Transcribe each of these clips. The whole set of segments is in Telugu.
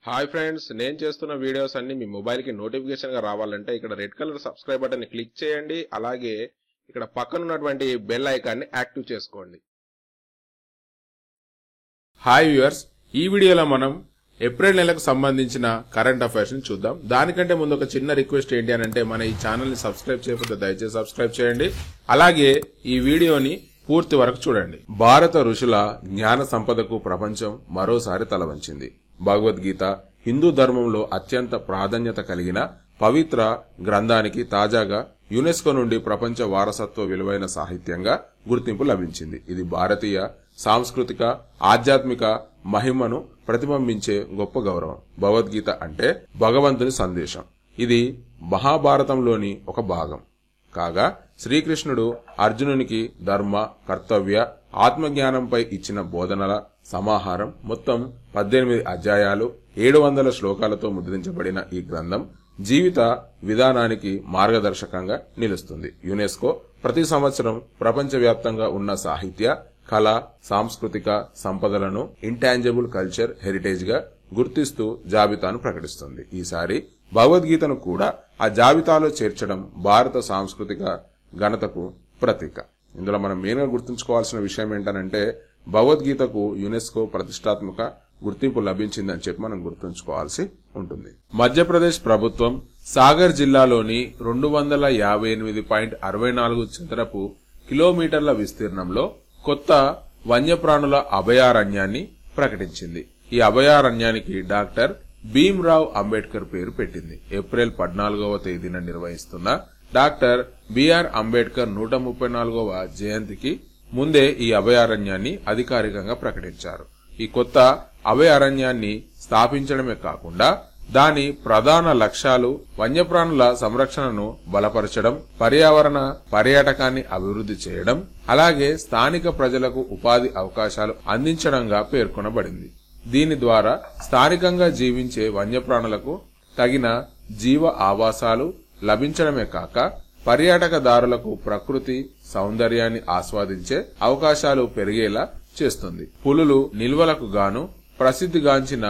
హాయ్ ఫ్రెండ్స్, నేను చేస్తున్న వీడియోస్ అన్ని మీ మొబైల్కి నోటిఫికేషన్గా రావాలంటే ఇక్కడ రెడ్ కలర్ సబ్స్క్రైబ్ బటన్ని క్లిక్ చేయండి. అలాగే ఇక్కడ పక్కన ఉన్నటువంటి బెల్ ఐకాన్ని యాక్టివ్ చేసుకోండి. హాయ్ వ్యూవర్స్, ఈ వీడియోలో మనం ఏప్రిల్ నెలకు సంబంధించిన కరెంట్ అఫైర్స్ ని చూద్దాం. దానికంటే ముందు ఒక చిన్న రిక్వెస్ట్ ఏంటి అని అంటే, మన ఈ ఛానల్ ని సబ్స్క్రైబ్ చేయకపోతే దయచేసి సబ్స్క్రైబ్ చేయండి. అలాగే ఈ వీడియోని పూర్తి వరకు చూడండి. భారత ఋషుల జ్ఞాన సంపదకు ప్రపంచం మరోసారి తలవంచింది. భగవద్గీత హిందూ ధర్మంలో అత్యంత ప్రాధాన్యత కలిగిన పవిత్ర గ్రంథానికి తాజాగా యునెస్కో నుండి ప్రపంచ వారసత్వ విలువైన సాహిత్యంగా గుర్తింపు లభించింది. ఇది భారతీయ సాంస్కృతిక ఆధ్యాత్మిక మహిమను ప్రతిబింబించే గొప్ప గౌరవం. భగవద్గీత అంటే భగవంతుని సందేశం. ఇది మహాభారతంలోని ఒక భాగం కాగా, శ్రీకృష్ణుడు అర్జునునికి ధర్మ, కర్తవ్య, ఆత్మజ్ఞానంపై ఇచ్చిన బోధనల సమాహారం. మొత్తం 18 అధ్యాయాలు, 700 శ్లోకాలతో ముద్రించబడిన ఈ గ్రంథం జీవిత విధానానికి మార్గదర్శకంగా నిలుస్తుంది. యునెస్కో ప్రతి సంవత్సరం ప్రపంచవ్యాప్తంగా ఉన్న సాహిత్య, కళ, సాంస్కృతిక సంపదలను ఇంటాంజిబుల్ కల్చర్ హెరిటేజ్ గా గుర్తిస్తూ జాబితాను ప్రకటిస్తుంది. ఈసారి భగవద్గీతను కూడా ఆ జాబితాలో చేర్చడం భారత సాంస్కృతిక ఘనతకు ప్రతీక. ఇందులో మనం మెయిన్ గా గుర్తుంచుకోవాల్సిన విషయం ఏంటంటే, భగవద్గీతకు యునెస్కో ప్రతిష్టాత్మక గుర్తింపు లభించిందని చెప్పి మనం గుర్తుంచుకోవాల్సి ఉంటుంది. మధ్యప్రదేశ్ ప్రభుత్వం సాగర్ జిల్లాలోని 258.64 చదరపు కిలోమీటర్ల విస్తీర్ణంలో కొత్త వన్యప్రాణుల అభయారణ్యాన్ని ప్రకటించింది. ఈ అభయారణ్యానికి డాక్టర్ భీమ్రావ్ అంబేద్కర్ పేరు పెట్టింది. ఏప్రిల్ 14వ తేదీన నిర్వహిస్తున్న డాక్టర్ బిఆర్ అంబేద్కర్ 134వ జయంతికి ముందే ఈ అభయారణ్యాన్ని అధికారికంగా ప్రకటించారు. ఈ కొత్త అభయారణ్యాన్ని స్థాపించడమే కాకుండా దాని ప్రధాన లక్ష్యాలు వన్యప్రాణుల సంరక్షణను బలపరచడం, పర్యావరణ పర్యాటకాన్ని అభివృద్ధి చేయడం, అలాగే స్థానిక ప్రజలకు ఉపాధి అవకాశాలు అందించడంగా పేర్కొనబడింది. దీని ద్వారా స్థానికంగా జీవించే వన్యప్రాణులకు తగిన జీవ ఆవాసాలు లభించడమే కాక పర్యాటకదారులకు ప్రకృతి సౌందర్యాన్ని ఆస్వాదించే అవకాశాలు పెరిగేలా చేస్తుంది. పులులు నిల్వలకు గాను ప్రసిద్ధిగాంచిన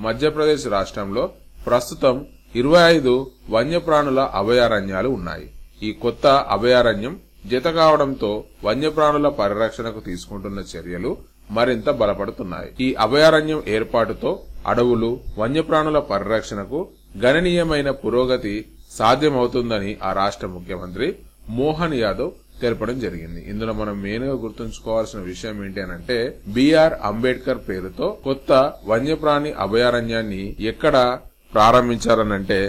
మధ్యప్రదేశ్ రాష్ట్రంలో ప్రస్తుతం 25 వన్యప్రాణుల అభయారణ్యాలు ఉన్నాయి. ఈ కొత్త అభయారణ్యం జత కావడంతో వన్యప్రాణుల పరిరక్షణకు తీసుకుంటున్న చర్యలు మరింత బలపడుతున్నాయి. ఈ అభయారణ్యం ఏర్పాటుతో అడవులు, వన్యప్రాణుల పరిరక్షణకు గణనీయమైన పురోగతి సాధ్యమవుతుందని ఆ రాష్ట్ర ముఖ్యమంత్రి మోహన్ యాదవ్ తెలపడం జరిగింది. ఇందులో మనం మెయిన్ గా గుర్తుంచుకోవాల్సిన విషయం ఏంటి అనంటే, బిఆర్ అంబేద్కర్ పేరుతో కొత్త వన్యప్రాణి అభయారణ్యాన్ని ఎక్కడ ప్రారంభించారనంటే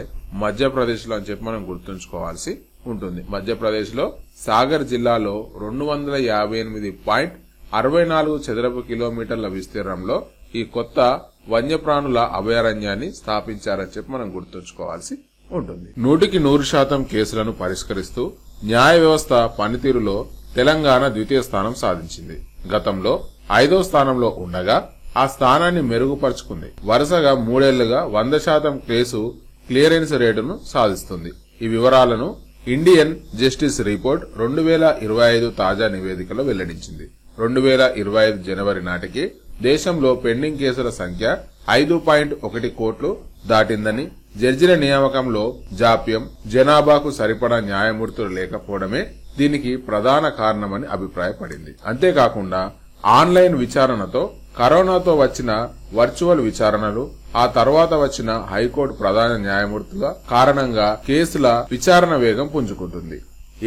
మధ్యప్రదేశ్ లో అని చెప్పి మనం గుర్తుంచుకోవాల్సి ఉంటుంది. మధ్యప్రదేశ్ లో సాగర్ జిల్లాలో 258.64 చదరపు కిలోమీటర్ల విస్తీర్ణంలో ఈ కొత్త వన్యప్రాణుల అభయారణ్యాన్ని స్థాపించారని చెప్పి మనం గుర్తుంచుకోవాల్సి ఉంటుంది. 100% కేసులను పరిష్కరిస్తూ న్యాయ వ్యవస్థ పనితీరులో తెలంగాణ ద్వితీయ స్థానం సాధించింది. గతంలో 5వ స్థానంలో ఉండగా ఆ స్థానాన్ని మెరుగుపరుచుకుంది. వరుసగా 3 ఏళ్లుగా 100% కేసు క్లియరెన్స్ రేటును సాధిస్తుంది. ఈ వివరాలను ఇండియన్ జస్టిస్ రిపోర్ట్ 2025 తాజా నివేదికలో వెల్లడించింది. 2025 జనవరి నాటికి దేశంలో పెండింగ్ కేసుల సంఖ్య 5.1 కోట్లు దాటిందని, జడ్జిల నియామకంలో జాప్యం, జనాభాకు సరిపడా న్యాయమూర్తులు లేకపోవడమే దీనికి ప్రధాన కారణమని అభిప్రాయపడింది. అంతేకాకుండా ఆన్లైన్ విచారణతో, కరోనాతో వచ్చిన వర్చువల్ విచారణలు, ఆ తర్వాత వచ్చిన హైకోర్టు ప్రధాన న్యాయమూర్తుల కారణంగా కేసుల విచారణ వేగం పుంజుకుంటుంది.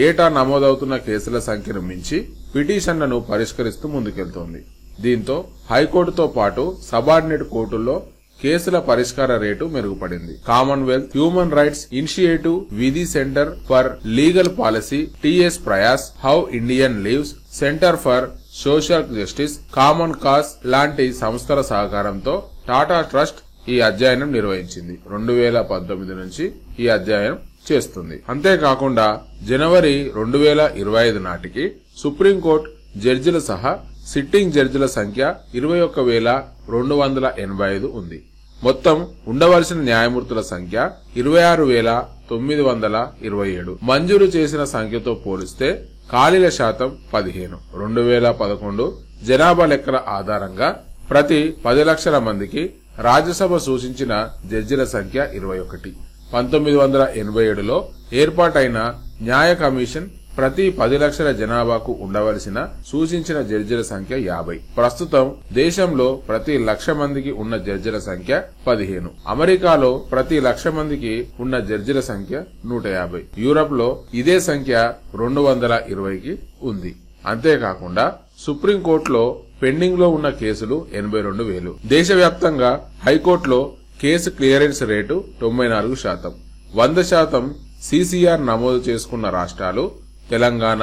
ఏటా నమోదవుతున్న కేసుల సంఖ్యను మించి పిటిషన్లను పరిష్కరిస్తూ ముందుకెళ్తోంది. దీంతో హైకోర్టుతో పాటు సబార్డినేట్ కోర్టుల్లో కేసుల పరిష్కార రేటు మెరుగుపడింది. కామన్వెల్త్ హ్యూమన్ రైట్స్ ఇనిషియేటివ్, విధి centre for legal policy, TS Prayas, how Indian leaves, centre for social justice, common cause లాంటి సంస్థల సహకారంతో టాటా ట్రస్ట్ ఈ అధ్యయనం నిర్వహించింది. 2019 నుంచి ఈ అధ్యయనం చేస్తుంది. అంతేకాకుండా జనవరి 2025 నాటికి సుప్రీంకోర్టు జడ్జిల సహా సిట్టింగ్ జడ్జిల సంఖ్య 21,285 ఉంది. మొత్తం ఉండవలసిన న్యాయమూర్తుల సంఖ్య 26,927. మంజూరు చేసిన సంఖ్యతో పోలిస్తే ఖాళీల శాతం 15. 2011 జనాభా లెక్కల ఆధారంగా ప్రతి 10 లక్షల మందికి రాజ్యసభ సూచించిన జడ్జిల సంఖ్య 21. 1987లో ఏర్పాటైన న్యాయ కమిషన్ ప్రతి 10 లక్షల జనాభాకు ఉండవలసిన సూచించిన జడ్జిల సంఖ్య 50. ప్రస్తుతం దేశంలో ప్రతి 1,00,000 మందికి ఉన్న జడ్జిల సంఖ్య 15. అమెరికాలో ప్రతి 1,00,000 మందికి ఉన్న జడ్జిల సంఖ్య 150. యూరప్ లో ఇదే సంఖ్య 220కి ఉంది. అంతేకాకుండా సుప్రీంకోర్టులో పెండింగ్ లో ఉన్న కేసులు 82,000. దేశవ్యాప్తంగా హైకోర్టులో కేసు క్లియరెన్స్ రేటు 94%. 100% సిసిఆర్ నమోదు చేసుకున్న రాష్ట్రాలు తెలంగాణ,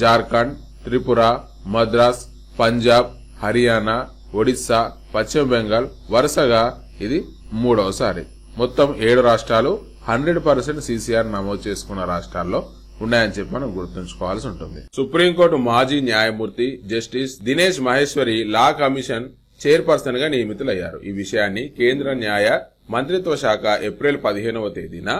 జార్ఖండ్, త్రిపుర, మద్రాస్, పంజాబ్, హర్యానా, ఒడిశా, పశ్చిమ బెంగాల్ వరుసగా ఇది 3వసారి. మొత్తం 7 రాష్ట్రాలు 100% సిసిఆర్ నమోదు చేసుకున్న రాష్ట్రాల్లో ఉన్నాయని చెప్పి మనం గుర్తుంచుకోవాల్సి ఉంటుంది. సుప్రీంకోర్టు మాజీ న్యాయమూర్తి justice Dinesh Maheshwari law commission chairperson గా నియమితులయ్యారు. ఈ విషయాన్ని కేంద్ర న్యాయ మంత్రిత్వ శాఖ ఏప్రిల్ 15వ తేదీన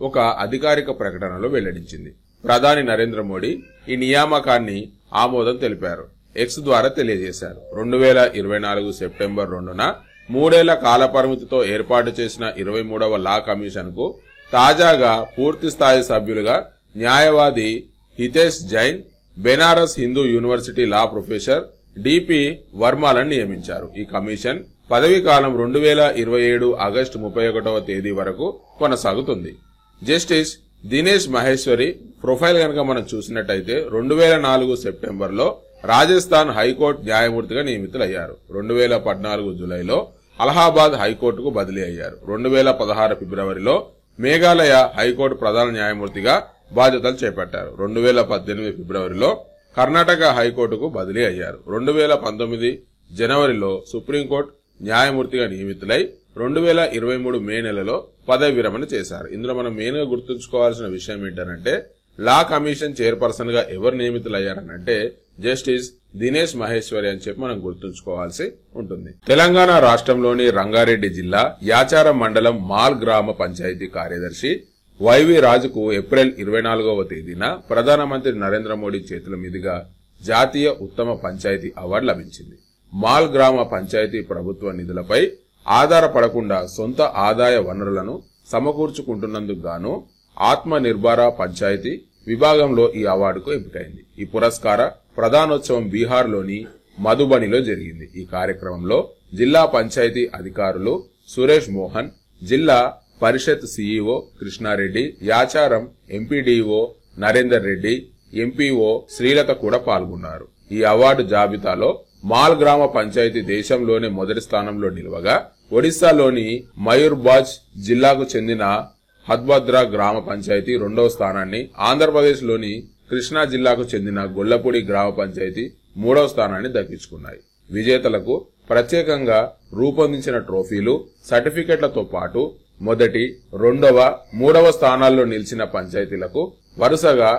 ఒక అధికారిక ప్రకటనలో వెల్లడించింది. ప్రధాని నరేంద్ర మోడీ ఈ నియామకాన్ని ఆమోదం తెలిపారు. ఎక్స్ ద్వారా తెలియజేశారు. 2024 సెప్టెంబర్ 2న 3 ఏళ్ల కాలపరిమితితో ఏర్పాటు చేసిన 23వ లా కమిషన్ కు తాజాగా పూర్తి స్థాయి సభ్యులుగా న్యాయవాది Hitesh Jain, Banaras Hindu University law professor D P వర్మలను నియమించారు. ఈ కమిషన్ పదవీ కాలం 2027 ఆగస్టు 31వ తేదీ వరకు కొనసాగుతుంది. జస్టిస్ దినేష్ మహేశ్వరి ప్రొఫైల్ కనుక మనం చూసినట్టయితే 2004 సెప్టెంబర్లో రాజస్థాన్ హైకోర్టు న్యాయమూర్తిగా నియమితులయ్యారు. 2014 జూలైలో అలహాబాద్ హైకోర్టుకు బదిలీ అయ్యారు. 2016 ఫిబ్రవరిలో మేఘాలయ హైకోర్టు ప్రధాన న్యాయమూర్తిగా బాధ్యతలు చేపట్టారు. 2018 ఫిబ్రవరిలో కర్ణాటక హైకోర్టుకు బదిలీ అయ్యారు. 2019 జనవరిలో సుప్రీంకోర్టు న్యాయమూర్తిగా నియమితులై 2023 మే నెలలో పదవి విరమణ చేశారు. ఇందులో మనం మెయిన్ గా గుర్తుంచుకోవాల్సిన విషయం ఏంటంటే లా కమిషన్ చైర్పర్సన్ గా ఎవరు నియమితులయ్యారనంటే జస్టిస్ దినేష్ మహేశ్వరి అని చెప్పి మనం గుర్తుంచుకోవాల్సి ఉంటుంది. తెలంగాణ రాష్ట్రంలోని రంగారెడ్డి జిల్లా యాచారం మండలం మాల్ గ్రామ పంచాయతీ కార్యదర్శి వైవి రాజుకు ఏప్రిల్ 24వ తేదీన ప్రధానమంత్రి నరేంద్ర మోడీ చేతుల మీదుగా జాతీయ ఉత్తమ పంచాయతీ అవార్డు లభించింది. మాల్ గ్రామ పంచాయతీ ప్రభుత్వ నిధులపై ఆధారపడకుండా సొంత ఆదాయ వనరులను సమకూర్చుకుంటున్నందుకు గాను ఆత్మ నిర్భర పంచాయతీ విభాగంలో ఈ అవార్డుకు ఎంపికైంది. ఈ పురస్కార ప్రధానోత్సవం బీహార్లోని మధుబనిలో జరిగింది. ఈ కార్యక్రమంలో జిల్లా పంచాయతీ అధికారులు Suresh Mohan, Zilla Parishad CEO Krishna Reddy, Yacharam MPDO Narender Reddy, MPO Srilatha కూడా పాల్గొన్నారు. ఈ అవార్డు జాబితాలో మాల్ గ్రామ పంచాయతీ దేశంలోనే మొదటి స్థానంలో నిలవగా ఒడిశాలోని మయూర్బాజ్ జిల్లాకు చెందిన హద్భద్రా గ్రామ పంచాయతీ 2వ స్థానాన్ని, ఆంధ్రప్రదేశ్ లోని కృష్ణా జిల్లాకు చెందిన గొల్లపూడి గ్రామ పంచాయతీ 3వ స్థానాన్ని దక్కించుకున్నాయి. విజేతలకు ప్రత్యేకంగా రూపొందించిన ట్రోఫీలు, సర్టిఫికెట్లతో పాటు మొదటి, 2వ, 3వ స్థానాల్లో నిలిచిన పంచాయతీలకు వరుసగా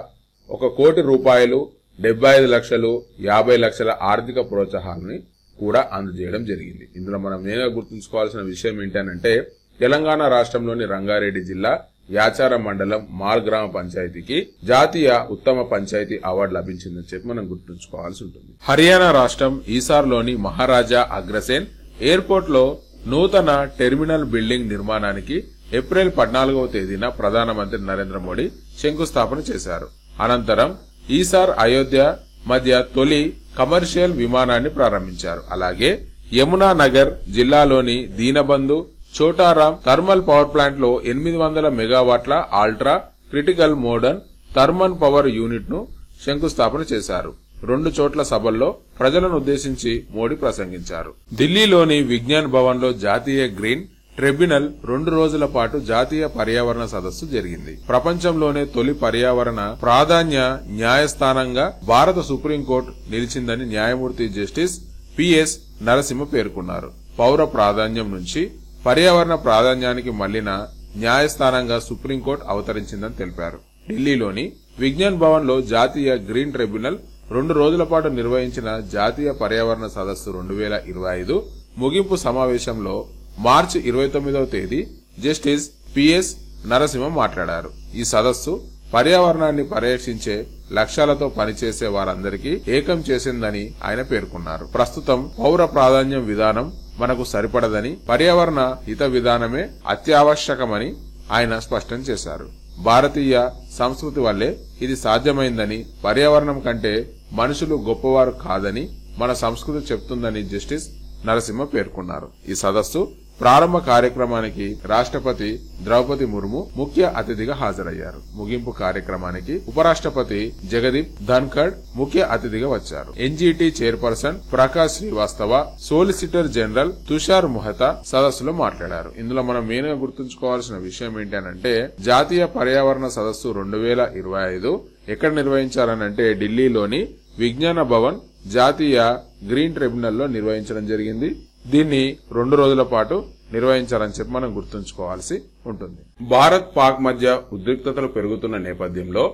1 కోటి రూపాయలు, 75 లక్షలు, 50 లక్షల ఆర్థిక ప్రోత్సాహాన్ని కూడా అందజేయడం జరిగింది. ఇందులో మనం నేనే గుర్తుంచుకోవాల్సిన విషయం ఏంటంటే తెలంగాణ రాష్ట్రంలోని రంగారెడ్డి జిల్లా యాచారం మండలం మాల్ గ్రామ పంచాయతీకి జాతీయ ఉత్తమ పంచాయతీ అవార్డు లభించిందని చెప్పి మనం గుర్తుంచుకోవాల్సి ఉంటుంది. హర్యానా రాష్ట్రం ఈసార్లోని మహారాజా అగ్రసేన్ ఎయిర్పోర్ట్ లో నూతన టెర్మినల్ బిల్డింగ్ నిర్మాణానికి ఏప్రిల్ 14వ తేదీన ప్రధానమంత్రి నరేంద్ర మోడీ శంకుస్థాపన చేశారు. అనంతరం ఈసార్ అయోధ్య మధ్య తొలి కమర్షియల్ విమానాన్ని ప్రారంభించారు. అలాగే యమునా నగర్ జిల్లాలోని దీనబంధు చోటారాం థర్మల్ పవర్ ప్లాంట్ లో 800 మెగావాట్ల ultra critical modern thermal power unit ను శంకుస్థాపన చేశారు. 2 చోట్ల సభల్లో ప్రజలను ఉద్దేశించి మోడీ ప్రసంగించారు. ఢిల్లీలోని విజ్ఞాన్ భవన్ లో జాతీయ గ్రీన్ ట్రిబ్యునల్ 2 రోజుల పాటు జాతీయ పర్యావరణ సదస్సు జరిగింది. ప్రపంచంలోనే తొలి పర్యావరణ ప్రాధాన్య న్యాయస్థానంగా భారత సుప్రీంకోర్టు నిలిచిందని న్యాయమూర్తి జస్టిస్ పిఎస్ నరసింహ పేర్కొన్నారు. పౌర ప్రాధాన్యం నుంచి పర్యావరణ ప్రాధాన్యానికి మళ్లిన న్యాయస్థానంగా సుప్రీంకోర్టు అవతరించిందని తెలిపారు. ఢిల్లీలోని విజ్ఞాన్ భవన్ లో జాతీయ గ్రీన్ ట్రిబ్యునల్ 2 రోజుల పాటు నిర్వహించిన జాతీయ పర్యావరణ సదస్సు 2025 ముగింపు సమావేశంలో మార్చి 29వ తేదీ జస్టిస్ పిఎస్ నరసింహ మాట్లాడారు. ఈ సదస్సు పర్యావరణాన్ని పరిరక్షించే లక్ష్యాలతో పనిచేసే వారందరికీ ఏకం చేసిందని ఆయన పేర్కొన్నారు. ప్రస్తుతం పౌర ప్రాధాన్యం విధానం మనకు సరిపడదని, పర్యావరణ హిత విధానమే అత్యావశ్యకమని ఆయన స్పష్టం చేశారు. భారతీయ సంస్కృతి వల్లే ఇది సాధ్యమైందని, పర్యావరణం కంటే మనుషులు గొప్పవారు కాదని మన సంస్కృతి చెప్తుందని జస్టిస్ నరసింహ పేర్కొన్నారు. ఈ సదస్సు ప్రారంభ కార్యక్రమానికి రాష్ట్రపతి ద్రౌపది ముర్ము ముఖ్య అతిథిగా హాజరయ్యారు. ముగింపు కార్యక్రమానికి ఉపరాష్ట్రపతి జగదీప్ ధన్ఖడ్ ముఖ్య అతిథిగా వచ్చారు. NGT chairperson Prakash Srivastava, solicitor general Tushar Mehta సదస్సులో మాట్లాడారు. ఇందులో మనం మెయిన్ గా గుర్తుంచుకోవాల్సిన విషయం ఏంటంటే, జాతీయ పర్యావరణ సదస్సు 2025 ఎక్కడ నిర్వహించారనంటే ఢిల్లీలోని విజ్ఞాన భవన్ జాతీయ గ్రీన్ ట్రిబ్యునల్ లో నిర్వహించడం జరిగింది. దీన్ని 2 రోజుల పాటు నిర్వహించాలని చెప్పి మనం గుర్తుంచుకోవాల్సి ఉంటుంది. భారత్ పాక్ మధ్య ఉద్రిక్తతలు పెరుగుతున్న నేపథ్యంలో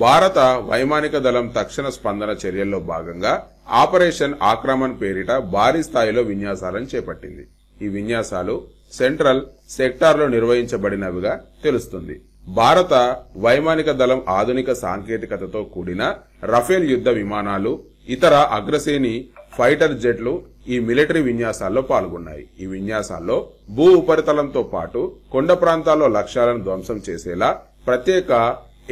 భారత వైమానిక దళం తక్షణ స్పందన చర్యల్లో భాగంగా ఆపరేషన్ ఆక్రమణ్ పేరిట భారీ స్థాయిలో విన్యాసాలను చేపట్టింది. ఈ విన్యాసాలు సెంట్రల్ సెక్టార్లో నిర్వహించబడినవిగా తెలుస్తుంది. భారత వైమానిక దళం ఆధునిక సాంకేతికతతో కూడిన రఫేల్ యుద్ధ విమానాలు, ఇతర అగ్రశ్రేణి ఫైటర్ జెట్లు ఈ మిలిటరీ విన్యాసాల్లో పాల్గొన్నాయి. ఈ విన్యాసాల్లో భూ ఉపరితలంతో పాటు కొండ ప్రాంతాల్లో లక్ష్యాలను ధ్వంసం చేసేలా ప్రత్యేక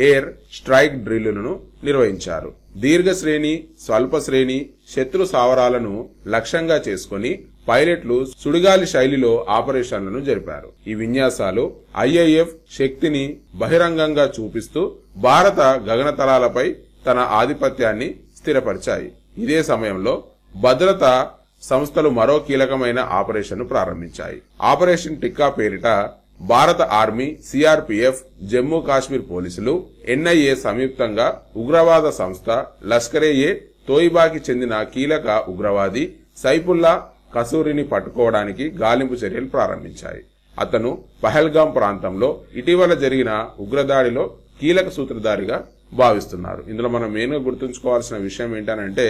ఎయిర్ స్ట్రైక్ డ్రిల్లులను నిర్వహించారు. దీర్ఘ శ్రేణి, స్వల్ప శ్రేణి శత్రు స్థావరాలను లక్ష్యంగా చేసుకుని పైలట్లు సుడిగాలి శైలిలో ఆపరేషన్లను జరిపారు. ఈ విన్యాసాలు ఐఏఎఫ్ శక్తిని బహిరంగంగా చూపిస్తూ భారత గగనతలాలపై తన ఆధిపత్యాన్ని స్థిరపరిచాయి. ఇదే సమయంలో భద్రతా సంస్థలు మరో కీలకమైన ఆపరేషన్ను ప్రారంభించాయి. ఆపరేషన్ టిక్కా పేరిట భారత ఆర్మీ, సిఆర్పీఎఫ్, జమ్మూ కాశ్మీర్ పోలీసులు, ఎన్ఐఏ సంయుక్తంగా ఉగ్రవాద సంస్థ లష్కరే తోయిబాకి చెందిన కీలక ఉగ్రవాది సైఫుల్లా కసూరిని పట్టుకోవడానికి గాలింపు చర్యలు ప్రారంభించాయి. అతను పహల్గాం ప్రాంతంలో ఇటీవల జరిగిన ఉగ్రదాడిలో కీలక సూత్రధారిగా భావిస్తున్నారు. ఇందులో మనం మెయిన్ గా గుర్తుంచుకోవాల్సిన విషయం ఏంటంటే,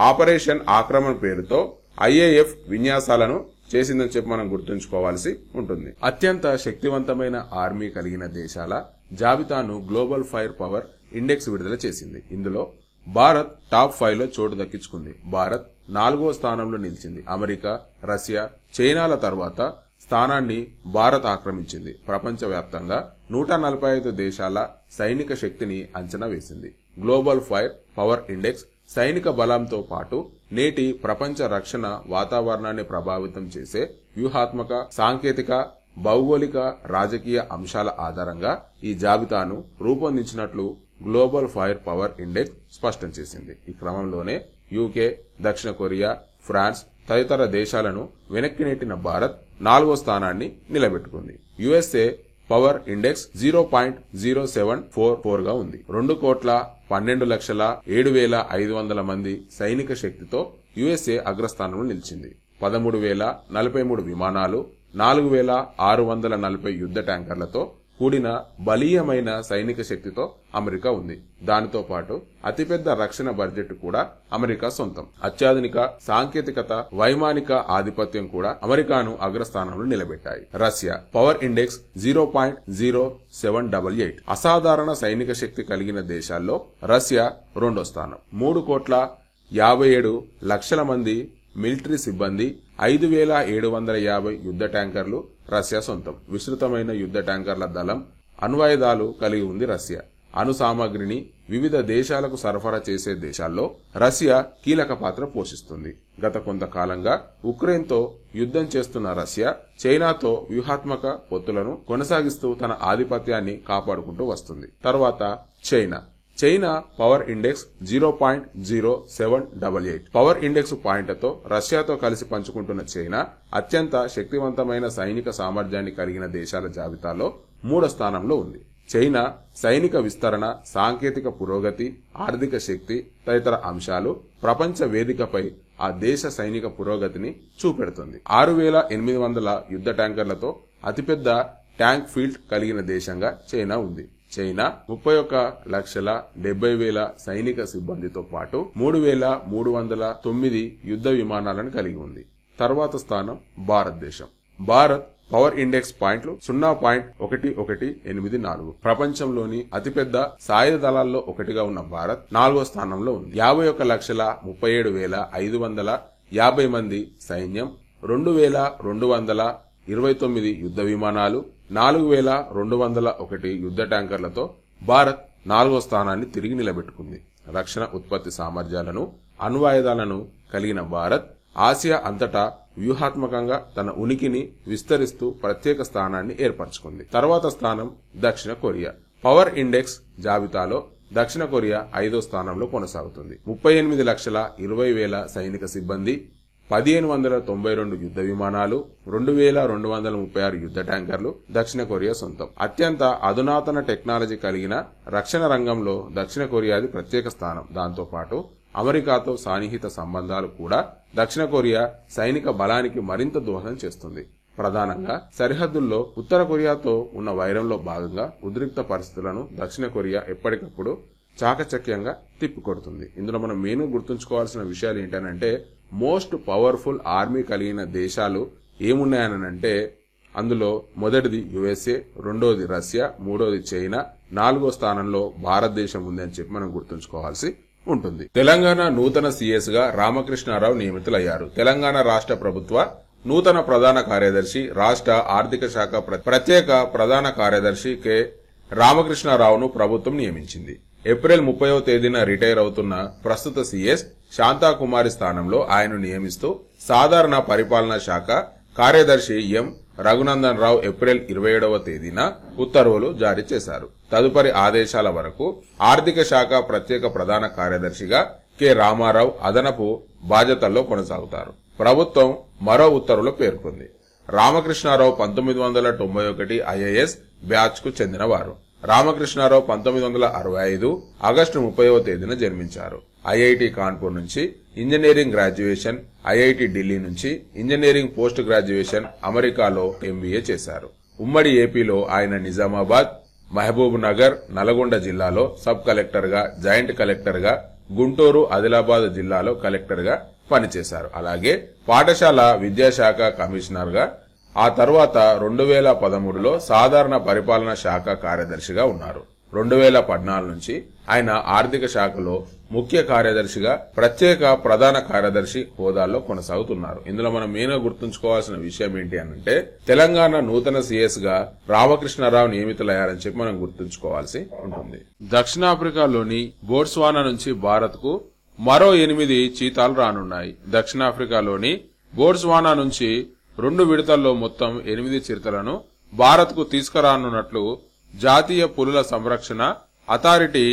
ఆపరేషన్ ఆక్రమణ్ పేరుతో ఐఏఎఫ్ విన్యాసాలను చేసిందని చెప్పి మనం గుర్తుంచుకోవాల్సి ఉంటుంది. అత్యంత శక్తివంతమైన ఆర్మీ కలిగిన దేశాల జాబితాను గ్లోబల్ ఫైర్ పవర్ ఇండెక్స్ విడుదల చేసింది. ఇందులో భారత్ టాప్ 5 లో చోటు దక్కించుకుంది. భారత్ 4వ స్థానంలో నిలిచింది. అమెరికా, రష్యా, చైనాల తర్వాత స్థానాన్ని భారత్ ఆక్రమించింది. ప్రపంచవ్యాప్తంగా 145 దేశాల సైనిక శక్తిని అంచనా వేసింది. గ్లోబల్ ఫైర్ పవర్ ఇండెక్స్ సైనిక బలంతో పాటు నేటి ప్రపంచ రక్షణ వాతావరణాన్ని ప్రభావితం చేసే వ్యూహాత్మక, సాంకేతిక, భౌగోళిక, రాజకీయ అంశాల ఆధారంగా ఈ జాబితాను రూపొందించినట్లు గ్లోబల్ ఫైర్ పవర్ ఇండెక్స్ స్పష్టం చేసింది. ఈ క్రమంలోనే యూకే, దక్షిణ కొరియా, ఫ్రాన్స్ తదితర దేశాలను వెనక్కి నెట్టిన భారత్ 4వ స్థానాన్ని నిలబెట్టుకుంది. యుఎస్ఏ పవర్ ఇండెక్స్ 0.0744 గా ఉంది. 2,12,07,500 మంది సైనిక శక్తితో యుఎస్ఏ అగ్రస్థానంలో నిలిచింది. 13,043 విమానాలు, 4,640 యుద్ధ ట్యాంకర్లతో కూడిన బలీయమైన సైనిక శక్తితో అమెరికా ఉంది. దానితో పాటు అతిపెద్ద రక్షణ బడ్జెట్ కూడా అమెరికా సొంతం. అత్యాధునిక సాంకేతికత, వైమానిక ఆధిపత్యం కూడా అమెరికాను అగ్రస్థానంలో నిలబెట్టాయి. Russia power index 0.0788. అసాధారణ సైనిక శక్తి కలిగిన దేశాల్లో రష్యా 2వ స్థానం. 3,57,00,000 మంది మిలిటరీ సిబ్బంది, 5,750 యుద్ధ ట్యాంకర్లు రష్యా సొంతం. విస్తృతమైన యుద్ధ ట్యాంకర్ల దళం, అణ్వాయుధాలు కలిగి ఉంది రష్యా. అణు సామాగ్రిని వివిధ దేశాలకు సరఫరా చేసే దేశాల్లో రష్యా కీలక పాత్ర పోషిస్తుంది. గత కొంతకాలంగా ఉక్రెయిన్తో యుద్ధం చేస్తున్న రష్యా చైనాతో వ్యూహాత్మక పొత్తులను కొనసాగిస్తూ తన ఆధిపత్యాన్ని కాపాడుకుంటూ వస్తుంది. తర్వాత China power index 0.0788. Power index పాయింట్లతో రష్యాతో కలిసి పంచుకుంటున్న చైనా అత్యంత శక్తివంతమైన సైనిక సామర్థ్యాన్ని కలిగిన దేశాల జాబితాలో 3వ స్థానంలో ఉంది. చైనా సైనిక విస్తరణ, సాంకేతిక పురోగతి, ఆర్థిక శక్తి తదితర అంశాలు ప్రపంచ వేదికపై ఆ దేశ సైనిక పురోగతిని చూపెడుతుంది. 6,800 యుద్ధ ట్యాంకర్లతో అతిపెద్ద ట్యాంక్ ఫీల్డ్ కలిగిన దేశంగా చైనా ఉంది. చైనా 31,70,000 సైనిక సిబ్బందితో పాటు 3,309 యుద్ధ విమానాలను కలిగి ఉంది. తర్వాత స్థానం భారతదేశం. భారత్ పవర్ ఇండెక్స్ పాయింట్లు 0.1184. ప్రపంచంలోని అతిపెద్ద సాయుధ దళాల్లో ఒకటిగా ఉన్న భారత్ 4వ స్థానంలో ఉంది. 51,37,550 మంది సైన్యం, 2229 యుద్ధ విమానాలు, 4201 యుద్ధ ట్యాంకర్లతో భారత్ 4వ స్థానాన్ని తిరిగి నిలబెట్టుకుంది. రక్షణ ఉత్పత్తి సామర్థ్యాలను, అణ్వాయుధాలను కలిగిన భారత్ ఆసియా అంతటా వ్యూహాత్మకంగా తన ఉనికిని విస్తరిస్తూ ప్రత్యేక స్థానాన్ని ఏర్పరచుకుంది. తర్వాత స్థానం దక్షిణ కొరియా. పవర్ ఇండెక్స్ జాబితాలో దక్షిణ కొరియా 5వ స్థానంలో కొనసాగుతుంది. 38,20,000 సైనిక సిబ్బంది, 1592 యుద్ధ విమానాలు, 2236 యుద్ధ ట్యాంకర్లు దక్షిణ కొరియా సొంతం. అత్యంత అధునాతన టెక్నాలజీ కలిగిన రక్షణ రంగంలో దక్షిణ కొరియాది ప్రత్యేక స్థానం. దాంతో పాటు అమెరికాతో సాన్నిహిత సంబంధాలు కూడా దక్షిణ కొరియా సైనిక బలానికి మరింత దోహదం చేస్తుంది. ప్రధానంగా సరిహద్దుల్లో ఉత్తర కొరియాతో ఉన్న వైరంలో భాగంగా ఉద్రిక్త పరిస్థితులను దక్షిణ కొరియా ఎప్పటికప్పుడు చాకచక్యంగా తిప్పికొడుతుంది. ఇందులో మనం మెయిన్ గుర్తుంచుకోవాల్సిన విషయాలు ఏంటంటే, మోస్ట్ పవర్ఫుల్ ఆర్మీ కలిగిన దేశాలు ఏమున్నాయనంటే అందులో మొదటిది యుఎస్ఏ, రెండోది రష్యా, మూడోది చైనా, 4వ స్థానంలో భారతదేశం ఉంది అని చెప్పి మనం గుర్తుంచుకోవాల్సి ఉంటుంది. తెలంగాణ నూతన సీఎస్ గా రామకృష్ణారావు నియమితులయ్యారు. తెలంగాణ రాష్ట్ర ప్రభుత్వ నూతన ప్రధాన కార్యదర్శి, రాష్ట్ర ఆర్థిక శాఖ ప్రత్యేక ప్రధాన కార్యదర్శి కె రామకృష్ణారావును ప్రభుత్వం నియమించింది. ఏప్రిల్ 30వ తేదీన రిటైర్ అవుతున్న ప్రస్తుత సీఎస్ శాంతాకుమారి స్థానంలో ఆయన నియమిస్తూ సాధారణ పరిపాలనా శాఖ కార్యదర్శి ఎం రఘునందన్ రావు ఏప్రిల్ 27వ తేదీన ఉత్తర్వులు జారీ చేశారు. తదుపరి ఆదేశాల వరకు ఆర్థిక శాఖ ప్రత్యేక ప్రధాన కార్యదర్శిగా కె రామారావు అదనపు బాధ్యతల్లో కొనసాగుతారు. ప్రభుత్వం మరో ఉత్తర్వులో పేర్కొంది. రామకృష్ణారావు 1991 ఐఏఎస్ బ్యాచ్ కు చెందినవారు. రామకృష్ణారావు 1965 ఆగస్టు 30వ తేదీన జన్మించారు. ఐఐటి కాన్పూర్ నుంచి ఇంజనీరింగ్ గ్రాడ్యుయేషన్, ఐఐటి ఢిల్లీ నుంచి ఇంజనీరింగ్ పోస్ట్ గ్రాడ్యుయేషన్, అమెరికాలో ఎంబీఏ చేశారు. ఉమ్మడి ఏపీలో ఆయన నిజామాబాద్, మహబూబ్ నగర్, నల్గొండ జిల్లాలో సబ్ కలెక్టర్ గా, జాయింట్ కలెక్టర్ గా, గుంటూరు, ఆదిలాబాద్ జిల్లాలో కలెక్టర్ గా పనిచేశారు. అలాగే పాఠశాల విద్యాశాఖ కమిషనర్ గా, ఆ తర్వాత 2013లో సాధారణ పరిపాలనా శాఖ కార్యదర్శిగా ఉన్నారు. 2014 నుంచి ఆయన ఆర్థిక శాఖలో ముఖ్య కార్యదర్శిగా ప్రత్యేక ప్రధాన కార్యదర్శి హోదాల్లో కొనసాగుతున్నారు. ఇందులో మనం మెయిన్గా గుర్తుంచుకోవాల్సిన విషయం ఏంటి అంటే, తెలంగాణ నూతన సీఎస్ గా రామకృష్ణారావు నియమితులయ్యారని చెప్పి మనం గుర్తుంచుకోవాల్సి ఉంటుంది. దక్షిణాఫ్రికాలోని బోట్స్వానా నుంచి భారత్ కు మరో 8 చీతాలు రానున్నాయి. దక్షిణాఫ్రికాలోని బోట్స్వానా నుంచి 2 విడతల్లో మొత్తం 8 చిరుతలను భారత్ కు తీసుకురానున్నట్లు జాతీయ పులుల సంరక్షణ అథారిటీ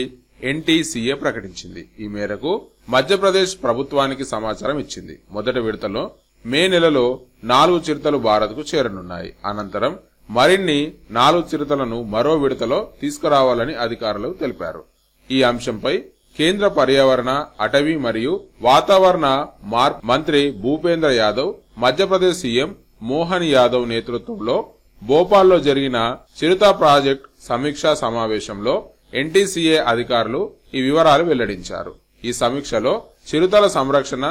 ఎన్టీసీఏ ప్రకటించింది. ఈ మేరకు మధ్యప్రదేశ్ ప్రభుత్వానికి సమాచారం ఇచ్చింది. మొదటి విడతలో మే నెలలో 4 చిరుతలు భారత్ కు చేరనున్నాయి. అనంతరం మరిన్ని 4 చిరుతలను మరో విడతలో తీసుకురావాలని అధికారులు తెలిపారు. ఈ అంశంపై కేంద్ర పర్యావరణ, అటవీ మరియు వాతావరణ మార్పు మంత్రి భూపేంద్ర యాదవ్, మధ్యప్రదేశ్ సీఎం మోహన్ యాదవ్ నేతృత్వంలో భోపాల్లో జరిగిన చిరుత ప్రాజెక్ట్ సమీక్షా సమావేశంలో ఎన్టీసీఏ అధికారులు ఈ వివరాలు వెల్లడించారు. ఈ సమీక్షలో చిరుతల సంరక్షణ,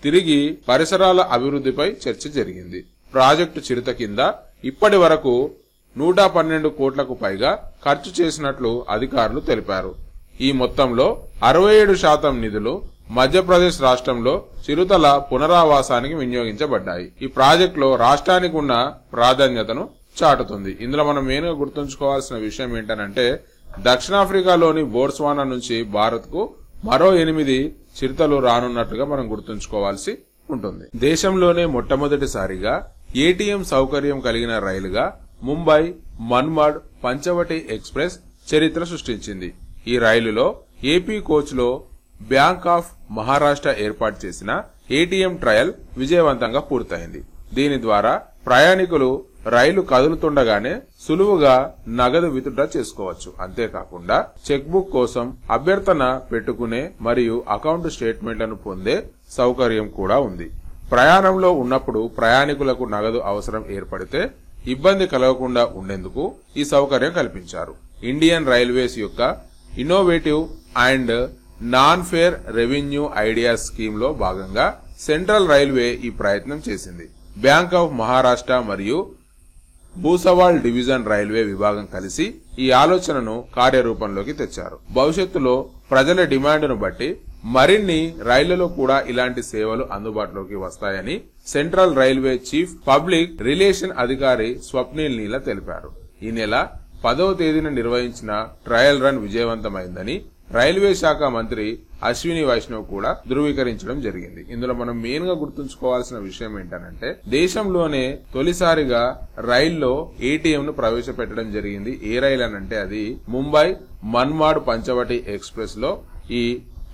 తిరిగి పరిసరాల అభివృద్ధిపై చర్చ జరిగింది. ప్రాజెక్టు చిరుత కింద ఇప్పటి వరకు 112 కోట్లకు పైగా ఖర్చు చేసినట్లు అధికారులు తెలిపారు. ఈ మొత్తంలో 67% నిధులు మధ్యప్రదేశ్ రాష్ట్రంలో చిరుతల పునరావాసానికి వినియోగించబడ్డాయి. ఈ ప్రాజెక్టులో రాష్ట్రానికి ఉన్న ప్రాధాన్యతను చాటుతుంది. ఇందులో మనం మెయిన్గా గుర్తుంచుకోవాల్సిన విషయం ఏంటంటే, దక్షిణాఫ్రికాలోని బోట్స్వానా నుంచి భారత్ కు మరో 8 చిరుతలు రానున్నట్టుగా మనం గుర్తుంచుకోవాల్సి ఉంటుంది. దేశంలోనే మొట్టమొదటిసారిగా ఏటీఎం సౌకర్యం కలిగిన రైలుగా ముంబై మన్మాడ్ పంచవటి ఎక్స్ప్రెస్ చరిత్ర సృష్టించింది. ఈ రైలులో ఏపీ కోచ్ లో బ్యాంక్ ఆఫ్ మహారాష్ట్ర ఏర్పాటు చేసిన ఏటీఎం ట్రయల్ విజయవంతంగా పూర్తయింది. దీని ద్వారా ప్రయాణికులు రైలు కదులుతుండగానే సులువుగా నగదు విత్డ్రా చేసుకోవచ్చు. అంతేకాకుండా చెక్ బుక్ కోసం అభ్యర్థన పెట్టుకునే మరియు అకౌంట్ స్టేట్మెంట్లను పొందే సౌకర్యం కూడా ఉంది. ప్రయాణంలో ఉన్నప్పుడు ప్రయాణికులకు నగదు అవసరం ఏర్పడితే ఇబ్బంది కలగకుండా ఉండేందుకు ఈ సౌకర్యం కల్పించారు. ఇండియన్ రైల్వేస్ యొక్క innovative and non fair revenue ideas scheme లో భాగంగా సెంట్రల్ రైల్వే ఈ ప్రయత్నం చేసింది. బ్యాంక్ ఆఫ్ మహారాష్ట్ర మరియు భూసవాల్ డివిజన్ రైల్వే విభాగం కలిసి ఈ ఆలోచనను కార్యరూపంలోకి తెచ్చారు. భవిష్యత్తులో ప్రజల డిమాండ్ను బట్టి మరిన్ని రైళ్లలో కూడా ఇలాంటి సేవలు అందుబాటులోకి వస్తాయని central railway chief public relation అధికారి స్వప్నిల్ నీల తెలిపారు. ఈ నెల 10వ తేదీన నిర్వహించిన ట్రయల్ రన్ విజయవంతమైందని రైల్వే శాఖ మంత్రి అశ్విని వైష్ణవ్ కూడా ధృవీకరించడం జరిగింది. ఇందులో మనం మెయిన్ గా గుర్తుంచుకోవాల్సిన విషయం ఏంటంటే దేశంలోనే తొలిసారిగా రైల్లో ఏటీఎం ను ప్రవేశపెట్టడం జరిగింది. ఏ రైలు అనంటే అది ముంబై మన్మాడ్ పంచవటి ఎక్స్ప్రెస్ లో ఈ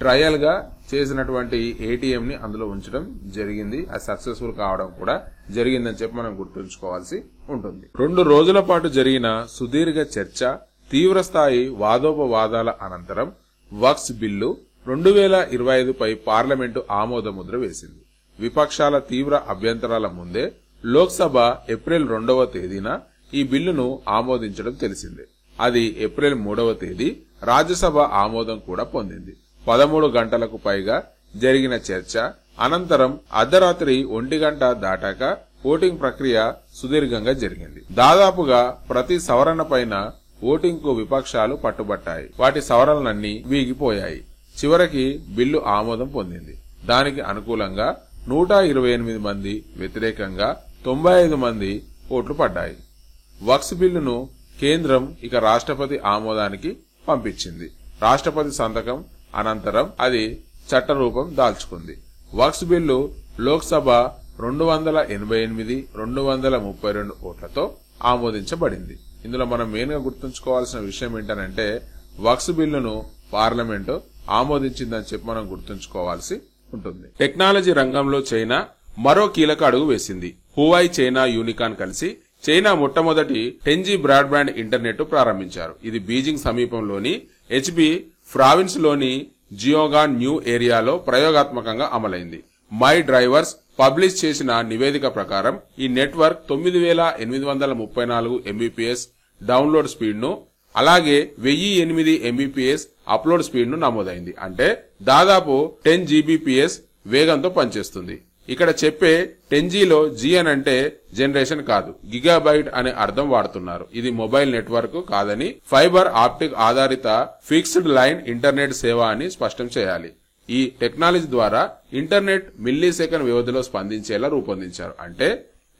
ట్రయల్ గా చేసినటువంటి ఏటీఎం ని అందులో ఉంచడం జరిగింది. అది సక్సెస్ఫుల్ కావడం కూడా జరిగిందని చెప్పి మనం గుర్తుంచుకోవాల్సి ఉంటుంది. 2 రోజుల పాటు జరిగిన సుదీర్ఘ చర్చ, తీవ్రస్థాయి వాదోపవాదాల అనంతరం వక్ఫ్ బిల్లు 2025పై పార్లమెంటు ఆమోదముద్ర వేసింది. విపక్షాల తీవ్ర అభ్యంతరాల ముందే లోక్సభ ఏప్రిల్ 2వ తేదీన ఈ బిల్లును ఆమోదించడం తెలిసిందే. అది ఏప్రిల్ 3వ తేదీ రాజ్యసభ ఆమోదం కూడా పొందింది. 13 గంటలకు పైగా జరిగిన చర్చ అనంతరం అర్ధరాత్రి 1 గంట దాటాక ఓటింగ్ ప్రక్రియ సుదీర్ఘంగా జరిగింది. దాదాపుగా ప్రతి సవరణ పైన ఓటింగ్ కు విపక్షాలు పట్టుబట్టాయి. వాటి సవరణలన్నీ వీగిపోయాయి. చివరికి బిల్లు ఆమోదం పొందింది. దానికి అనుకూలంగా 128 మంది, వ్యతిరేకంగా 95 మంది ఓట్లు పడ్డాయి. వక్ఫ్ బిల్లును కేంద్రం ఇక రాష్ట్రపతి ఆమోదానికి పంపించింది. రాష్ట్రపతి సంతకం అనంతరం అది చట్టరూపం దాల్చుకుంది. వక్ఫ్ బిల్లు లోక్సభ 288, 232 ఓట్లతో ఆమోదించబడింది. ఇందులో మనం మెయిన్ గా గుర్తుంచుకోవాల్సిన విషయం ఏంటంటే వక్ఫ్ బిల్లును పార్లమెంటు ఆమోదించిందని చెప్పి మనం గుర్తుంచుకోవాల్సి ఉంటుంది. టెక్నాలజీ రంగంలో చైనా మరో కీలక అడుగు వేసింది. హువాయి చైనా యూనికాన్ కలిసి చైనా మొట్టమొదటి 10G బ్రాడ్బ్యాండ్ ఇంటర్నెట్ ప్రారంభించారు. ఇది బీజింగ్ సమీపంలోని హెచ్బి ప్రావిన్స్ లోని జియోగాన్ న్యూ ఏరియాలో ప్రయోగాత్మకంగా అమలైంది. మై డ్రైవర్స్ పబ్లిష్ చేసిన నివేదిక ప్రకారం ఈ నెట్వర్క్ 9834 MBPS డౌన్లోడ్ స్పీడ్ ను, అలాగే 1008 MBPS అప్లోడ్ స్పీడ్ ను నమోదైంది. అంటే దాదాపు 10 GBPS వేగంతో పనిచేస్తుంది. ఇక్కడ చెప్పే 10Gలో G అంటే జనరేషన్ కాదు, గిగాబైట్ అనే అర్థం వాడుతున్నారు. ఇది మొబైల్ నెట్వర్క్ కాదని, ఫైబర్ ఆప్టిక్ ఆధారిత ఫిక్స్డ్ లైన్ ఇంటర్నెట్ సేవ అని స్పష్టం చేయాలి. ఈ టెక్నాలజీ ద్వారా ఇంటర్నెట్ మిల్లీ సెకండ్ వ్యవధిలో స్పందించేలా రూపొందించారు. అంటే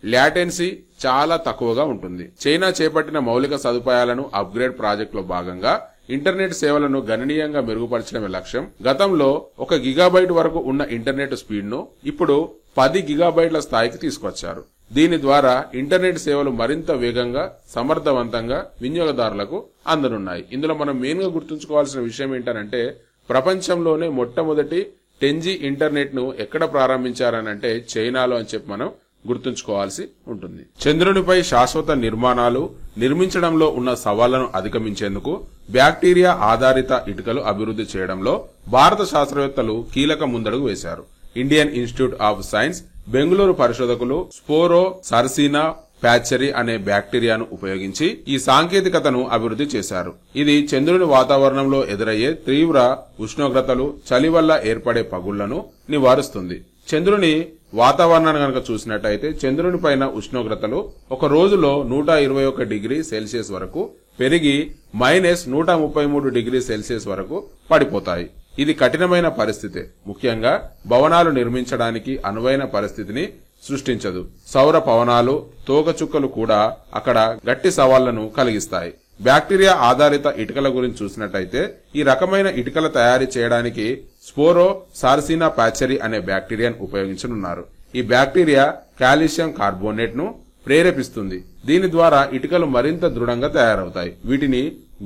లాటెన్సీ చాలా తక్కువగా ఉంటుంది. చైనా చేపట్టిన మౌలిక సదుపాయాలను అప్గ్రేడ్ ప్రాజెక్ట్ లో భాగంగా ఇంటర్నెట్ సేవలను గణనీయంగా మెరుగుపరచడమే లక్ష్యం. గతంలో 1 గిగాబైట్ వరకు ఉన్న ఇంటర్నెట్ స్పీడ్ ను ఇప్పుడు 10 గిగాబైట్ల స్థాయికి తీసుకొచ్చారు. దీని ద్వారా ఇంటర్నెట్ సేవలు మరింత వేగంగా, సమర్థవంతంగా వినియోగదారులకు అందనున్నాయి. ఇందులో మనం మెయిన్ గా గుర్తుంచుకోవాల్సిన విషయం ఏంటంటే ప్రపంచంలోనే మొట్టమొదటి 10G ఇంటర్నెట్ ను ఎక్కడ ప్రారంభించారనంటే చైనాలో అని చెప్పి మనం గుర్తుంచుకోవాల్సి ఉంటుంది. చంద్రునిపై శాశ్వత నిర్మాణాలు నిర్మించడంలో ఉన్న సవాళ్లను అధిగమించేందుకు బ్యాక్టీరియా ఆధారిత ఇటుకలు అభివృద్ధి చేయడంలో భారత శాస్త్రవేత్తలు కీలక ముందడుగు వేశారు. Indian Institute of Science Bengaluru పరిశోధకులు స్పోరో సార్సినా ప్యాచరీ అనే బ్యాక్టీరియాను ఉపయోగించి ఈ సాంకేతికతను అభివృద్ధి చేశారు. ఇది చంద్రుని వాతావరణంలో ఎదురయ్యే తీవ్ర ఉష్ణోగ్రతలు, చలి వల్ల ఏర్పడే పగుళ్లను నివారిస్తుంది. చంద్రుని వాతావరణాన్ని గనక చూసినట్టయితే చంద్రుని పైన ఉష్ణోగ్రతలు ఒక రోజులో 121 డిగ్రీ సెల్సియస్ వరకు పెరిగి -133 డిగ్రీ సెల్సియస్ వరకు పడిపోతాయి. ఇది కఠినమైన పరిస్థితే. ముఖ్యంగా భవనాలు నిర్మించడానికి అనువైన పరిస్థితిని సృష్టించదు. సౌర పవనాలు, తోకచుక్కలు కూడా అక్కడ గట్టి సవాళ్లను కలిగిస్తాయి. బ్యాక్టీరియా ఆధారిత ఇటుకల గురించి చూసినట్టయితే ఈ రకమైన ఇటుకల తయారీ చేయడానికి స్పోరో సార్సినా ప్యాచరీ అనే బ్యాక్టీరియాను ఉపయోగించనున్నారు. ఈ బ్యాక్టీరియా కాల్షియం కార్బోనేట్ ను ప్రేరేపిస్తుంది. దీని ద్వారా ఇటుకలు మరింత దృఢంగా తయారవుతాయి. వీటిని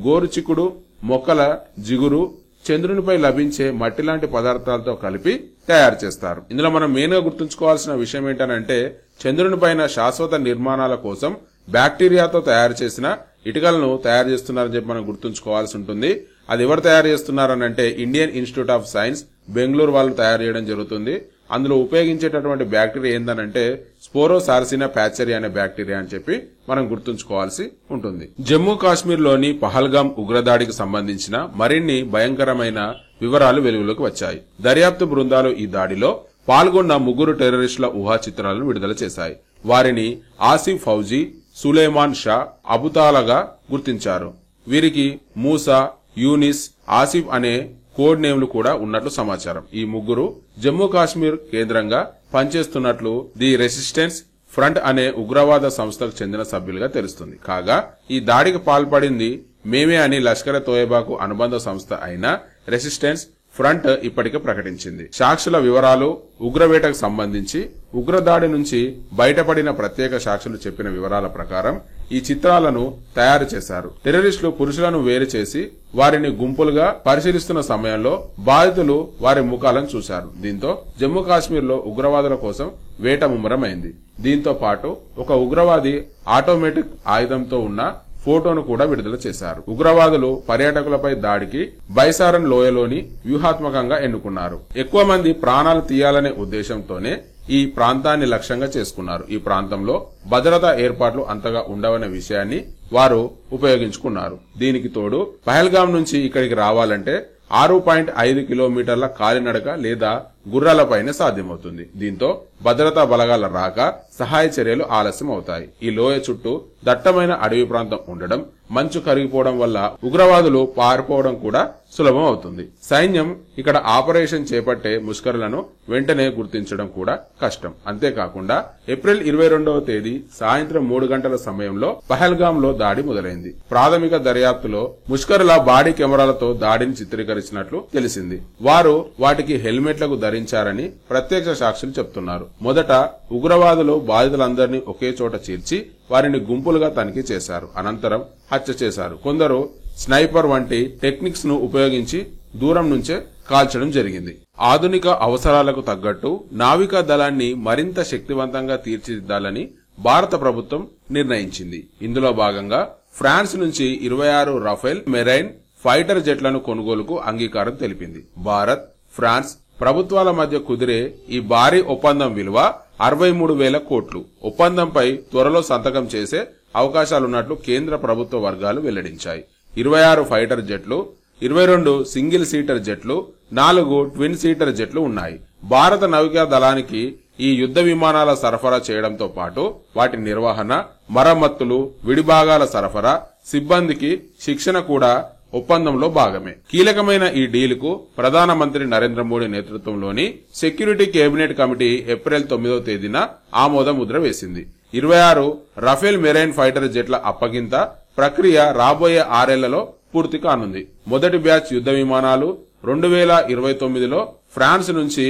గోరుచిక్కుడు మొక్కల జిగురు, చంద్రునిపై లభించే మట్టి లాంటి పదార్థాలతో కలిపి తయారు చేస్తారు. ఇందులో మనం మెయిన్ గా గుర్తుంచుకోవాల్సిన విషయం ఏంటంటే చంద్రునిపైన శాశ్వత నిర్మాణాల కోసం బ్యాక్టీరియాతో తయారు చేసిన ఇటుకలను తయారు చేస్తున్నారని చెప్పి మనం గుర్తుంచుకోవాల్సి ఉంటుంది. అది ఎవరు తయారు చేస్తున్నారనంటే Indian Institute of Science Bengaluru వాళ్ళు తయారు చేయడం జరుగుతుంది. అందులో ఉపయోగించేటటువంటి బ్యాక్టీరియా ఏందనంటే స్పోరో సార్సినా ప్యాచరీ అనే బ్యాక్టీరియా అని చెప్పి మనం గుర్తుంచుకోవాల్సి ఉంటుంది. జమ్మూ కాశ్మీర్ లోని పహల్గామ్ ఉగ్రదాడికి సంబంధించిన మరిన్ని భయంకరమైన వివరాలు వెలుగులోకి వచ్చాయి. దర్యాప్తు బృందాలు ఈ దాడిలో పాల్గొన్న 3 టెర్రరిస్టుల ఊహా చిత్రాలను విడుదల చేశాయి. వారిని ఆసిఫ్ ఫౌజీ, సులేమాన్ షా, అబుతాలగా గుర్తించారు. వీరికి మూసా, యూనిస్, ఆసిఫ్ అనే కోడ్ నేమ్లు కూడా ఉన్నట్లు సమాచారం. ఈ ముగ్గురు జమ్మూ కాశ్మీర్ కేంద్రంగా పనిచేస్తున్నట్లు ది రెసిస్టెన్స్ ఫ్రంట్ అనే ఉగ్రవాద సంస్థకు చెందిన సభ్యులుగా తెలుస్తుంది. కాగా ఈ దాడికి పాల్పడింది మేమే అని లష్కర్ తోయబాకు అనుబంధ సంస్థ అయిన రెసిస్టెన్స్ ఫ్రంట్ ఇప్పటికే ప్రకటించింది. సాక్షుల వివరాలు, ఉగ్రవేటకు సంబంధించి ఉగ్రదాడి నుంచి బయటపడిన ప్రత్యేక సాక్షులు చెప్పిన వివరాల ప్రకారం ఈ చిత్రాలను తయారు చేశారు. టెర్రరిస్టులు పురుషులను వేరు చేసి వారిని గుంపులుగా పరిశీలిస్తున్న సమయంలో బాధితులు వారి ముఖాలను చూశారు. దీంతో జమ్మూ కాశ్మీర్ లో ఉగ్రవాదుల కోసం వేట ముమ్మరమైంది. దీంతో పాటు ఒక ఉగ్రవాది ఆటోమేటిక్ ఆయుధంతో ఉన్న ఫోటోను కూడా విడుదల చేశారు. ఉగ్రవాదులు పర్యాటకులపై దాడికి బైసారన్ లోయలోని వ్యూహాత్మకంగా ఎన్నుకున్నారు. ఎక్కువ మంది ప్రాణాలు తీయాలనే ఉద్దేశంతోనే ఈ ప్రాంతాన్ని లక్ష్యంగా చేసుకున్నారు. ఈ ప్రాంతంలో భద్రతా ఏర్పాట్లు అంతగా ఉండవనే విషయాన్ని వారు ఉపయోగించుకున్నారు. దీనికి తోడు పహల్గాం నుంచి ఇక్కడికి రావాలంటే 6.5 కిలోమీటర్ల కాలినడక లేదా గుర్రాలపైనే సాధ్యమవుతుంది. దీంతో భద్రతా బలగాల రాక సహాయ చర్యలు ఆలస్యం అవుతాయి. ఈ లోయ చుట్టూ దట్టమైన అడవి ప్రాంతం ఉండడం, మంచు కరిగిపోవడం వల్ల ఉగ్రవాదులు పారిపోవడం కూడా సులభం అవుతుంది. సైన్యం ఇక్కడ ఆపరేషన్ చేపట్టే ముష్కరులను వెంటనే గుర్తించడం కూడా కష్టం. అంతేకాకుండా ఏప్రిల్ 22వ తేదీ సాయంత్రం 3 గంటల సమయంలో పహల్గాంలో దాడి మొదలైంది. ప్రాథమిక దర్యాప్తులో ముష్కరుల బాడీ కెమెరాలతో దాడిని చిత్రీకరించినట్లు తెలిసింది. వారు వాటికి హెల్మెట్లకు ధరించారని ప్రత్యక్ష సాక్షులు చెప్తున్నారు. మొదట ఉగ్రవాదులు బాధితులందరినీ ఒకే చోట చేర్చి వారిని గుంపులుగా తనిఖీ చేశారు. అనంతరం హత్య చేశారు. కొందరు స్నైపర్ వంటి టెక్నిక్స్ ను ఉపయోగించి దూరం నుంచే కాల్చడం జరిగింది. ఆధునిక అవసరాలకు తగ్గట్టు నావికా దళాన్ని మరింత శక్తివంతంగా తీర్చిదిద్దాలని భారత ప్రభుత్వం నిర్ణయించింది. ఇందులో భాగంగా ఫ్రాన్స్ నుంచి 26 రఫేల్ మెరైన్ ఫైటర్ జెట్లను కొనుగోలుకు అంగీకారం తెలిపింది. భారత్, ఫ్రాన్స్ ప్రభుత్వాల మధ్య కుదిరే ఈ భారీ ఒప్పందం విలువ 63,000 కోట్లు. ఒప్పందంపై త్వరలో సంతకం చేసే అవకాశాలున్నట్లు కేంద్ర ప్రభుత్వ వర్గాలు వెల్లడించాయి. 26 ఫైటర్ జెట్లు, 22 సింగిల్ సీటర్ జెట్లు, 4 ట్విన్ సీటర్ జెట్లు ఉన్నాయి. భారత నౌకా దళానికి ఈ యుద్ధ విమానాల సరఫరా చేయడంతో పాటు వాటి నిర్వహణ, మరమ్మతులు, విడిభాగాల సరఫరా, సిబ్బందికి శిక్షణ కూడా ఒప్పందంలో భాగమే. కీలకమైన ఈ డీల్ కు ప్రధానమంత్రి నరేంద్ర మోడీ నేతృత్వంలోని సెక్యూరిటీ కేబినెట్ కమిటీ ఏప్రిల్ 9వ తేదీన ఆమోద ముద్ర వేసింది. 26 రఫేల్ మెరైన్ ఫైటర్ జెట్ల అప్పగింత ప్రక్రియ రాబోయే 6 ఏళ్లలో పూర్తి కానుంది. మొదటి బ్యాచ్ యుద్ధ విమానాలు 2029లో ఫ్రాన్స్ నుంచి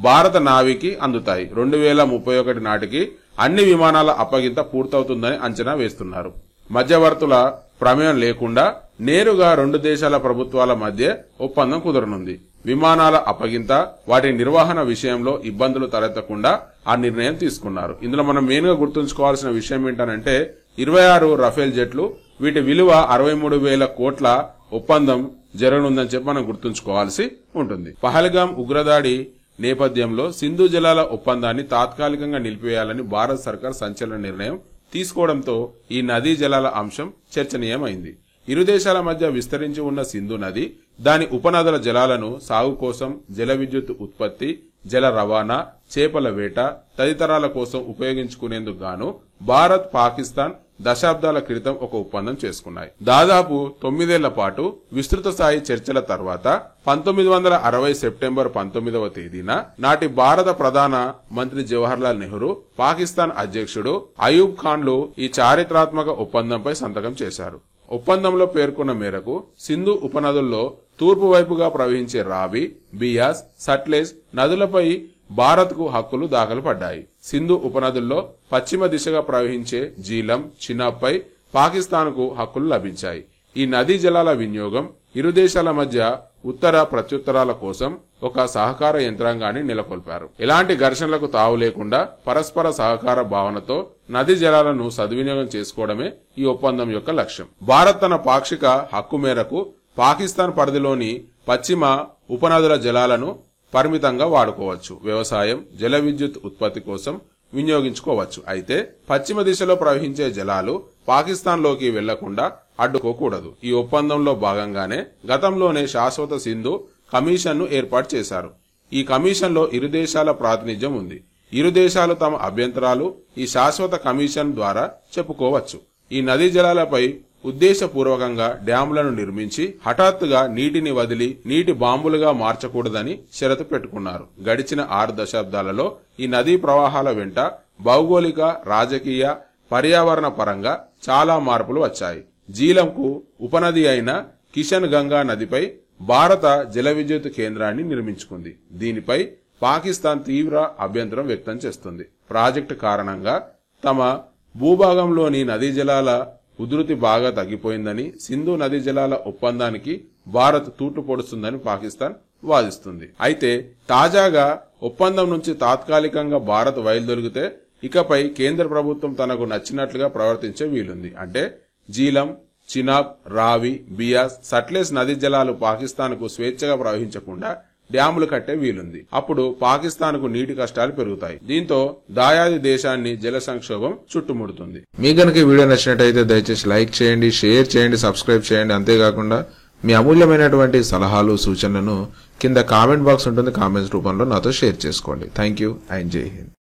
భారత నావీకి అందుతాయి. 2031 నాటికి అన్ని విమానాల అప్పగింత పూర్తవుతుందని అంచనా వేస్తున్నారు. మధ్యవర్తుల ప్రమేయం లేకుండా నేరుగా 2 దేశాల ప్రభుత్వాల మధ్య ఒప్పందం కుదరనుంది. విమానాల అప్పగింత, వాటి నిర్వహణ విషయంలో ఇబ్బందులు తలెత్తకుండా ఆ నిర్ణయం తీసుకున్నారు. ఇందులో మనం మెయిన్ గా గుర్తుంచుకోవాల్సిన విషయం ఏంటంటే 26 రఫేల్ జెట్లు, వీటి విలువ 63,000 కోట్ల ఒప్పందం జరగనుందని చెప్పి మనం గుర్తుంచుకోవాల్సి ఉంటుంది. పహల్గాం ఉగ్రదాడి నేపథ్యంలో సింధు జలాల ఒప్పందాన్ని తాత్కాలికంగా నిలిపివేయాలని భారత సర్కార్ సంచలన నిర్ణయం తీసుకోవడంతో ఈ నదీ జలాల అంశం చర్చనీయమైంది. ఇరు దేశాల మధ్య విస్తరించి ఉన్న సింధు నది, దాని ఉపనదుల జలాలను సాగు కోసం, జల విద్యుత్ ఉత్పత్తి, జల రవాణా, చేపల వేట తదితరాల కోసం ఉపయోగించుకునేందుకు గాను భారత్, పాకిస్తాన్ దశాబ్దాల క్రితం ఒక ఒప్పందం చేసుకున్నాయి. దాదాపు 9 ఏళ్ల పాటు విస్తృత స్థాయి చర్చల తర్వాత 1960 సెప్టెంబర్ 19వ తేదీన నాటి భారత ప్రధాన మంత్రి జవహర్లాల్ నెహ్రూ, పాకిస్తాన్ అధ్యక్షుడు అయూబ్ ఖాన్లు ఈ చారిత్రాత్మక ఒప్పందంపై సంతకం చేశారు. ఒప్పందంలో పేర్కొన్న మేరకు సింధు ఉపనదుల్లో తూర్పు వైపుగా ప్రవహించే రావి, బియాస్, సట్లెజ్ నదులపై భారత్ కు హక్కులు దాఖలు పడ్డాయి. సింధు ఉపనదుల్లో పశ్చిమ దిశగా ప్రవహించే జీలం, చినాబ్పై పాకిస్తాన్ కు హక్కులు లభించాయి. ఈ నదీ జలాల వినియోగం ఇరు దేశాల మధ్య ఉత్తర ప్రత్యుత్తరాల కోసం ఒక సహకార యంత్రాంగాన్ని నెలకొల్పారు. ఎలాంటి ఘర్షణలకు తావు లేకుండా పరస్పర సహకార భావనతో నదీ జలాలను సద్వినియోగం చేసుకోవడమే ఈ ఒప్పందం యొక్క లక్ష్యం. భారత్ తన పాక్షిక హక్కు మేరకు పాకిస్తాన్ పరిధిలోని పశ్చిమ ఉపనదుల జలాలను పరిమితంగా వాడుకోవచ్చు. వ్యవసాయం, జల విద్యుత్ ఉత్పత్తి కోసం వినియోగించుకోవచ్చు. అయితే పశ్చిమ దిశలో ప్రవహించే జలాలు పాకిస్తాన్ లోకి వెళ్లకుండా అడ్డుకోకూడదు. ఈ ఒప్పందంలో భాగంగానే గతంలోనే శాశ్వత సింధు కమిషన్ ను ఏర్పాటు చేశారు. ఈ కమిషన్ లో ఇరు దేశాల ప్రాతినిధ్యం ఉంది. ఇరు దేశాలు తమ అభ్యంతరాలు ఈ శాశ్వత కమిషన్ ద్వారా చెప్పుకోవచ్చు. ఈ నదీ జలాలపై ఉద్దేశపూర్వకంగా డ్యాములను నిర్మించి హఠాత్తుగా నీటిని వదిలి నీటి బాంబులుగా మార్చకూడదని షరతు పెట్టుకున్నారు. గడిచిన 6 దశాబ్దాలలో ఈ నదీ ప్రవాహాల వెంట భౌగోళిక, రాజకీయ, పర్యావరణ పరంగా చాలా మార్పులు వచ్చాయి. జీలంకు ఉపనది అయిన కిషన్ గంగా నదిపై భారత జల విద్యుత్ కేంద్రాన్ని నిర్మించుకుంది. దీనిపై పాకిస్తాన్ తీవ్ర అభ్యంతరం వ్యక్తం చేస్తుంది. ప్రాజెక్టు కారణంగా తమ భూభాగంలోని నదీ జలాల ఉధృతి బాగా తగ్గిపోయిందని, సింధు నదీ జలాల ఒప్పందానికి భారత్ తూట్లు పొడుస్తుందని పాకిస్తాన్ వాదిస్తుంది. అయితే తాజాగా ఒప్పందం నుంచి తాత్కాలికంగా భారత్ వైదొలిగితే ఇకపై కేంద్ర ప్రభుత్వం తనకు నచ్చినట్లుగా ప్రవర్తించే వీలుంది. అంటే జీలం, చినాబ్, రావి, బియాస్, సట్లెజ్ నదీ జలాలు పాకిస్తాన్కు స్వేచ్ఛగా ప్రవహించకుండా డ్యాములు కట్టే వీలుంది. అప్పుడు పాకిస్తాన్కు నీటి కష్టాలు పెరుగుతాయి. దీంతో దాయాది దేశాన్ని జల సంక్షోభం చుట్టుముడుతుంది. మీకు గనుక ఈ వీడియో నచ్చినట్టయితే దయచేసి లైక్ చేయండి, షేర్ చేయండి, సబ్స్క్రైబ్ చేయండి. అంతేకాకుండా మీ అమూల్యమైనటువంటి సలహాలు, సూచనలను కింద కామెంట్ బాక్స్ ఉంటుంది, కామెంట్స్ రూపంలో నాతో షేర్ చేసుకోండి. థ్యాంక్ యూ అండ్ జై హింద్.